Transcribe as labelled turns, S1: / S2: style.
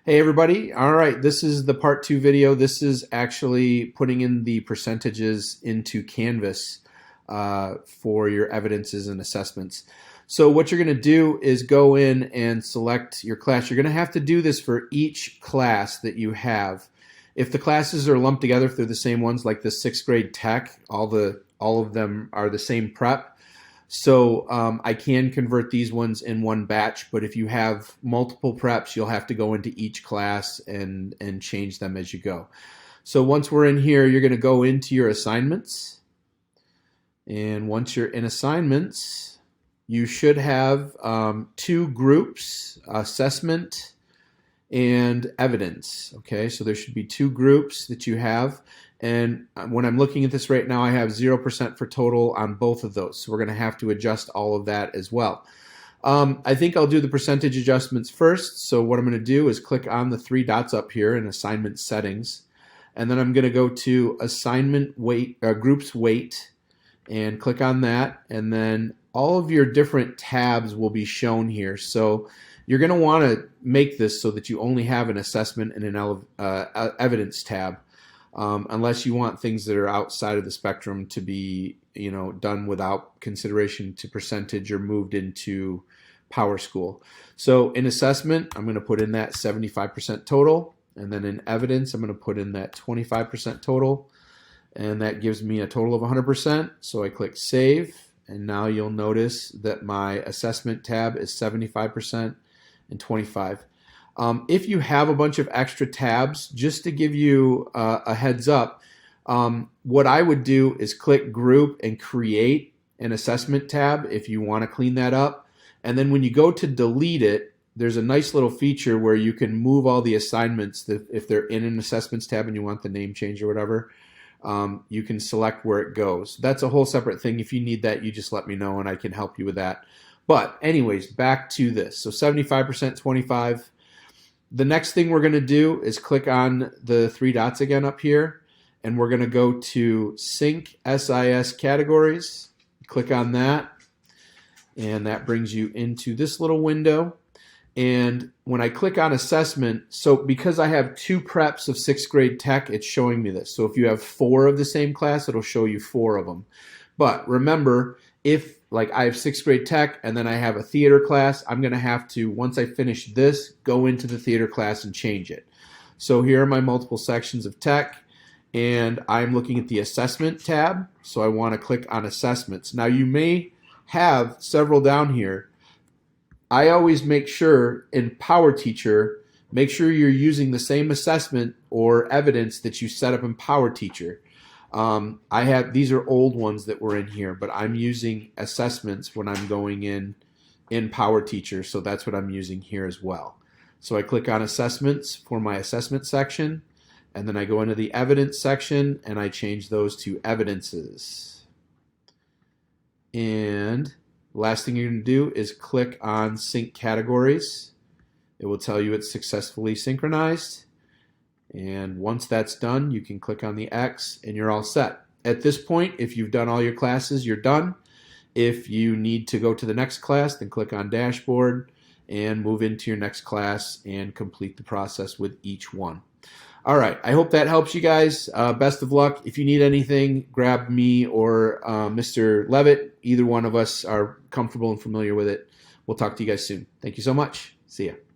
S1: Hey everybody, all right, this is the part 2 video. This is actually putting in the percentages into Canvas for your evidences and assessments. So what you're going to do is go in and select your class. You're going to have to do this for each class that you have. If the classes are lumped together, if they're the same ones, like the 6th grade tech, all of them are the same prep. So I can convert these ones in one batch, but if you have multiple preps, you'll have to go into each class and change them as you go. So once we're in here, you're going to go into your assignments. And once you're in assignments, you should have two groups, assessment and evidence. Okay, so there should be two groups that you have. And when I'm looking at this right now, I have 0% for total on both of those. So we're going to have to adjust all of that as well. I think I'll do the percentage adjustments first. So what I'm going to do is click on the three dots up here in assignment settings. And then I'm going to go to assignment weight, groups weight, and click on that. And then all of your different tabs will be shown here. So you're going to want to make this so that you only have an assessment and an evidence tab. Unless you want things that are outside of the spectrum to be, done without consideration to percentage or moved into PowerSchool. So in assessment, I'm going to put in that 75% total, and then in evidence, I'm going to put in that 25% total, and that gives me a total of 100%. So I click Save, and now you'll notice that my assessment tab is 75% and 25%. If you have a bunch of extra tabs, just to give you a heads up, what I would do is click Group and create an assessment tab if you want to clean that up. And then when you go to delete it, there's a nice little feature where you can move all the assignments that if they're in an assessments tab and you want the name change or whatever, you can select where it goes. That's a whole separate thing. If you need that, you just let me know and I can help you with that. But anyways, back to this. So 75%, 25%. The next thing we're going to do is click on the three dots again up here, and we're going to go to Sync SIS Categories. Click on that, and that brings you into this little window. And when I click on Assessment, so because I have two preps of 6th grade tech, it's showing me this. So if you have 4 of the same class, it'll show you 4 of them. But remember, if like I have 6th grade tech and then I have a theater class, I'm going to have to, once I finish this, go into the theater class and change it. So here are my multiple sections of tech, and I'm looking at the assessment tab. So I want to click on assessments. Now you may have several down here. I always make sure in PowerTeacher, make sure you're using the same assessment or evidence that you set up in PowerTeacher. These are old ones that were in here, but I'm using assessments when I'm going in PowerTeacher, so that's what I'm using here as well. So I click on assessments for my assessment section, and then I go into the evidence section and I change those to evidences. And the last thing you're going to do is click on sync categories. It will tell you it's successfully synchronized. And once that's done, you can click on the X and you're all set. At this point, if you've done all your classes, you're done. If you need to go to the next class, then click on Dashboard and move into your next class and complete the process with each one. All right, I hope that helps you guys. Best of luck. If you need anything, grab me or Mr. Levitt. Either one of us are comfortable and familiar with it. We'll talk to you guys soon. Thank you so much. See ya.